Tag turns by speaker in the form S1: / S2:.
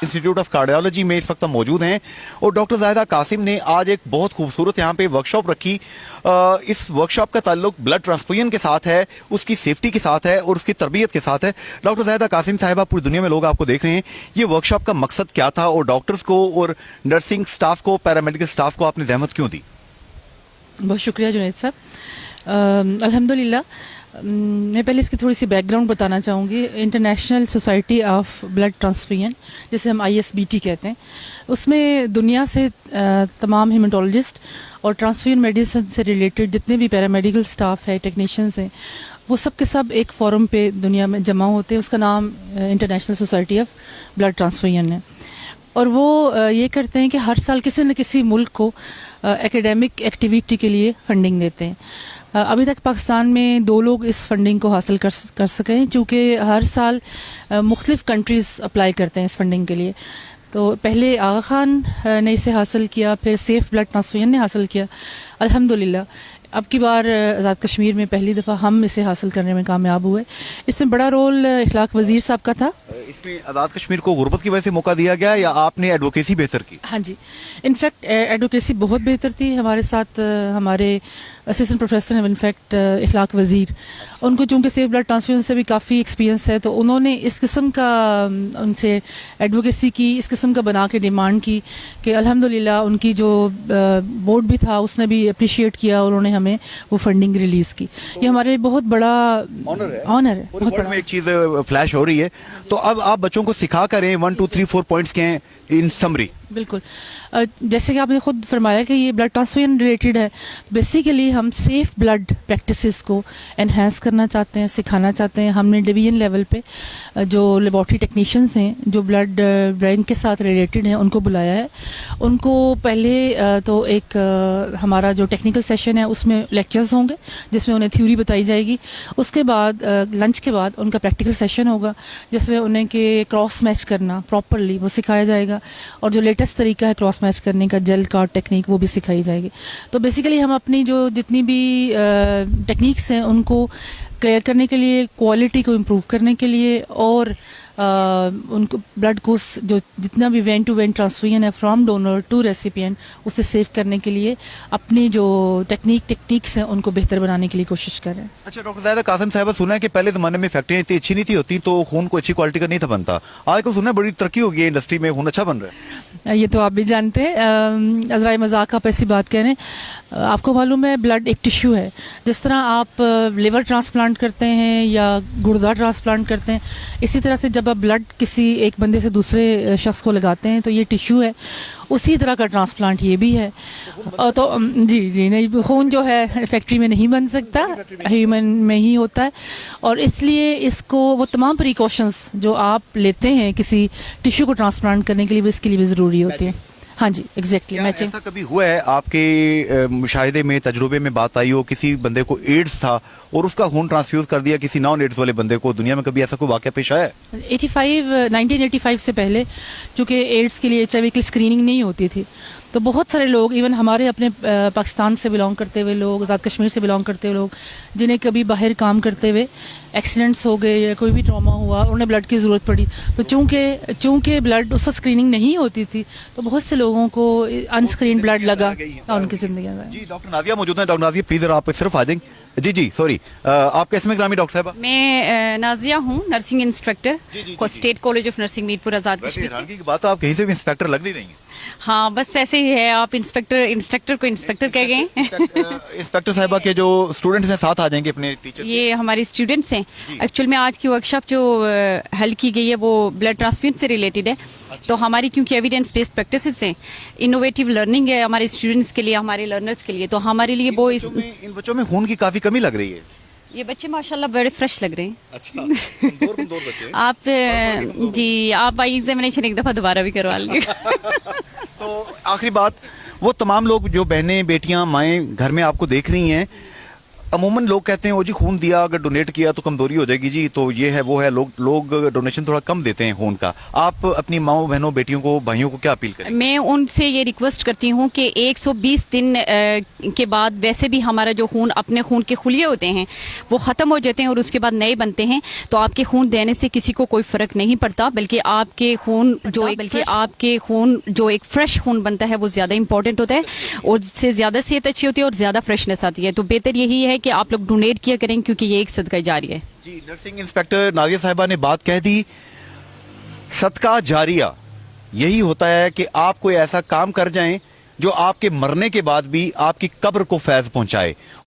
S1: Institute of cardiology में इस वक्त हम मौजूद हैं और डॉक्टर जाहिदा कासिम ने आज एक बहुत खूबसूरत यहाँ पे वर्कशॉप रखी। इस वर्कशॉप का ताल्लुक ब्लड ट्रांसफ्यूजन के साथ है, उसकी सेफ्टी के साथ है और उसकी तरबियत के साथ है। डॉक्टर जाहिदा कासिम साहिबा, पूरी दुनिया में लोग आपको देख रहे हैं, ये वर्कशॉप का मकसद क्या था और डॉक्टर्स को और नर्सिंग स्टाफ को, पैरामेडिकल स्टाफ को आपने जहमत क्यों दी?
S2: बहुत शुक्रिया जुनैद साहब। अल्हम्दुलिल्लाह, मैं पहले इसकी थोड़ी सी बैकग्राउंड बताना चाहूँगी। International society of blood transfusion, जिसे हम ISBT कहते हैं, उसमें दुनिया से तमाम हेमेटोलॉजिस्ट और ट्रांसफ्यूजन मेडिसिन से रिलेटेड जितने भी पैरामेडिकल स्टाफ है, टेक्नीशियंस हैं, वो सब के सब एक फोरम पे दुनिया में जमा होते हैं। उसका नाम international society of blood transfusion है। और वो ये करते हैं कि हर साल किसी न किसी मुल्क को एकेडमिक एक्टिविटी के लिए फंडिंग देते हैं। अभी तक पाकिस्तान में 2 लोग इस फंडिंग को हासिल कर सके हैं, चूँकि हर साल मुख्तलिफ कंट्रीज़ अप्लाई करते हैं इस फंडिंग के लिए। तो पहले आगा खान ने इसे हासिल किया, फिर सेफ ब्लड ट्रांसफ्यूजन ने हासिल किया। अल्हम्दुलिल्लाह अब की बार आज़ाद कश्मीर में पहली दफ़ा हम इसे हासिल करने में कामयाब हुए। इसमें बड़ा रोल इखलाक वज़ीर साहब का था।
S1: इसमें आज़ाद कश्मीर को गुर्बत की वजह से मौका दिया गया या आपने एडवोकेसी बेहतर की?
S2: हाँ जी, इनफैक्ट एडवोकेसी बहुत बेहतर थी। हमारे साथ हमारे असिस्टेंट प्रोफेसर हैं इनफैक्ट इखलाक वज़ीर, उनको चूँकि सेफ ब्लड ट्रांसफ्यूजन से भी काफ़ी एक्सपीरियंस है, तो उन्होंने इस किस्म का उनसे एडवोकेसी की, इस किस्म का बना के डिमांड की कि अल्हम्दुलिल्लाह उनकी जो बोर्ड भी था उसने भी अप्रिशिएट किया, उन्होंने हमें वो फंडिंग रिलीज़ की। ये हमारे लिए बहुत बड़ा ऑनर है।
S1: बहुत बड़ा। में एक चीज़ फ्लैश हो रही है, तो अब आप बच्चों को सिखा करें 1 2 3 4 पॉइंट्स के हैं इन समरी।
S2: बिल्कुल, जैसे कि आपने खुद फरमाया कि ये ब्लड ट्रांसफ्यूजन रिलेटेड है, बेसिकली हम सेफ ब्लड प्रैक्टिसेस को एनहांस करना चाहते हैं, सिखाना चाहते हैं। हमने डिवीजन लेवल पे जो लेबॉर्ट्री टेक्नीशियंस हैं जो ब्लड बैंक के साथ रिलेटेड हैं उनको बुलाया है। उनको पहले तो एक हमारा जो टेक्निकल सेशन है उसमें लेक्चर्स होंगे जिसमें उन्हें थ्योरी बताई जाएगी। उसके बाद लंच के बाद उनका प्रैक्टिकल सेशन होगा जिसमें उन्हें के क्रॉस मैच करना प्रॉपरली वो सिखाया जाएगा, और जो लेटेस्ट तरीका है क्रॉस मैच करने का, जेल कार्ड टेक्निक, वो भी सिखाई जाएगी। तो बेसिकली हम अपनी जो जितनी भी टेक्निक्स हैं उनको क्लियर करने के लिए, क्वालिटी को इम्प्रूव करने के लिए, और उनको ब्लड को जो जितना भी वेन टू वेन ट्रांसफ्यूजन है फ्रॉम डोनर टू रेसिपिएंट उसे सेव करने के लिए अपनी जो टेक्निक्स हैं उनको बेहतर बनाने के लिए कोशिश कर रहे हैं।
S1: अच्छा डॉक्टर जाहिदा कासिम साहिबा, सुना है कि पहले ज़माने में फैक्ट्रियाँ इतनी अच्छी नहीं थी होती तो खून को अच्छी क्वालिटी का नहीं था बनता। आजकल सुना है बड़ी तरक्की हो गई है इंडस्ट्री में, खून अच्छा बन रहा है।
S2: ये तो आप भी जानते हैं, अज़राए मजाक आप ऐसी बात कह रहे हैं। आपको मालूम है ब्लड एक टिश्यू है। जिस तरह आप लिवर ट्रांसप्लांट करते हैं या गुर्दा ट्रांसप्लांट करते हैं, इसी तरह से जब आप ब्लड किसी एक बंदे से दूसरे शख्स को लगाते हैं तो ये टिश्यू है, उसी तरह का ट्रांसप्लांट ये भी है। तो जी नहीं, खून जो है फैक्ट्री में नहीं बन सकता, ह्यूमन में ही होता है, और इसलिए इसको वो तमाम प्रिकॉशंस जो आप लेते हैं किसी टिश्यू को ट्रांसप्लांट करने के लिए वो इसके लिए भी ज़रूरी होती है। हाँ जी, एग्जैक्टली मैचिंग।
S1: ऐसा कभी हुआ है आपके मुशाहिदे में, तजुर्बे में बात आई हो किसी बंदे को एड्स था और उसका खून ट्रांसफ्यूज कर दिया किसी नॉन एड्स वाले बंदे को? दुनिया में कभी ऐसा कोई वाकया पेश आया है?
S2: 1985 से पहले चूँकि एड्स के लिए HIV की स्क्रीनिंग नहीं होती थी, तो बहुत सारे लोग, इवन हमारे अपने पाकिस्तान से बिलोंग करते हुए लोग, आज़ाद कश्मीर से बिलोंग करते हुए लोग, जिन्हें कभी बाहर काम करते हुए एक्सीडेंट्स हो गए या कोई भी ट्रॉमा हुआ, उन्हें ब्लड की ज़रूरत पड़ी, तो चूँकि ब्लड उस वक्त स्क्रीनिंग नहीं होती थी तो बहुत से लोगों को अनस्क्रीन ब्लड लगा और उनकी ज़िंदगी।
S1: जी डॉक्टर नाजिया मौजूद हैं। डॉक्टर नाजिया प्लीज़ आप सिर्फ आ जाएंगे। जी सॉरी, आप कैसे में ग्रामी डॉक्टर साहब?
S3: मैं नाजिया हूँ, nursing instructor, state college of nursing Mirpur Azad Kashmir.
S1: की बात, आप कहीं से भी इंस्पेक्टर लग नहीं रही हैं।
S3: हाँ, बस ऐसे ही है, आप इंस्ट्रक्टर को इंस्पेक्टर कह गए।
S1: इंस्पेक्टर साहिबा के जो स्टूडेंट्स हैं साथ आ जाएंगे अपने टीचर।
S3: ये हमारे स्टूडेंट्स हैं। एक्चुअल में आज की वर्कशॉप जो हेल्ड की गई है वो ब्लड ट्रांसफ्यूजन से रिलेटेड है। तो हमारी क्योंकि एविडेंस बेस्ड प्रैक्टिसेस हैं, इनोवेटिव लर्निंग है हमारे स्टूडेंट्स के लिए, हमारे लर्नर्स के लिए, तो हमारे लिए वो
S1: इन बच्चों में खून की काफी कमी लग रही है।
S3: ये बच्चे माशाल्लाह बड़े फ्रेश लग रहे हैं।
S1: अच्छा, कमजोर बच्चे।
S3: आप जी आप आई एग्जामिनेशन एक दफा दोबारा भी करवा लेंगे।
S1: तो आखिरी बात, वो तमाम लोग जो बहनें, बेटियां, माएँ घर में आपको देख रही हैं, अमूमन लोग कहते हैं ओ जी खून दिया, अगर डोनेट किया तो कमजोरी हो जाएगी जी, तो ये है वो है, लोग डोनेशन थोड़ा कम देते हैं खून का। आप अपनी माओ बहनों बेटियों को भाइयों को क्या अपील करें?
S3: मैं उनसे ये रिक्वेस्ट करती हूँ कि 120 दिन के बाद वैसे भी हमारा जो खून, अपने खून के खुलिये होते हैं वो ख़त्म हो जाते हैं और उसके बाद नए बनते हैं, तो आपके खून देने से किसी को कोई फ़र्क नहीं पड़ता, बल्कि आपके खून जो एक फ्रेश खून बनता है वो ज़्यादा इंपॉर्टेंट होता है और उससे ज़्यादा सेहत अच्छी होती है और ज़्यादा फ्रेशनेस आती है। तो बेहतर यही है कि आप लोग डोनेट किया करें, क्योंकि ये एक सदका जारी है।
S1: जी, नर्सिंग इंस्पेक्टर नादिया साहिबा ने बात कह दी। सदका जारिया यही होता है कि आप कोई ऐसा काम कर जाएं जो आपके मरने के बाद भी आपकी कब्र को फैज पहुंचाए।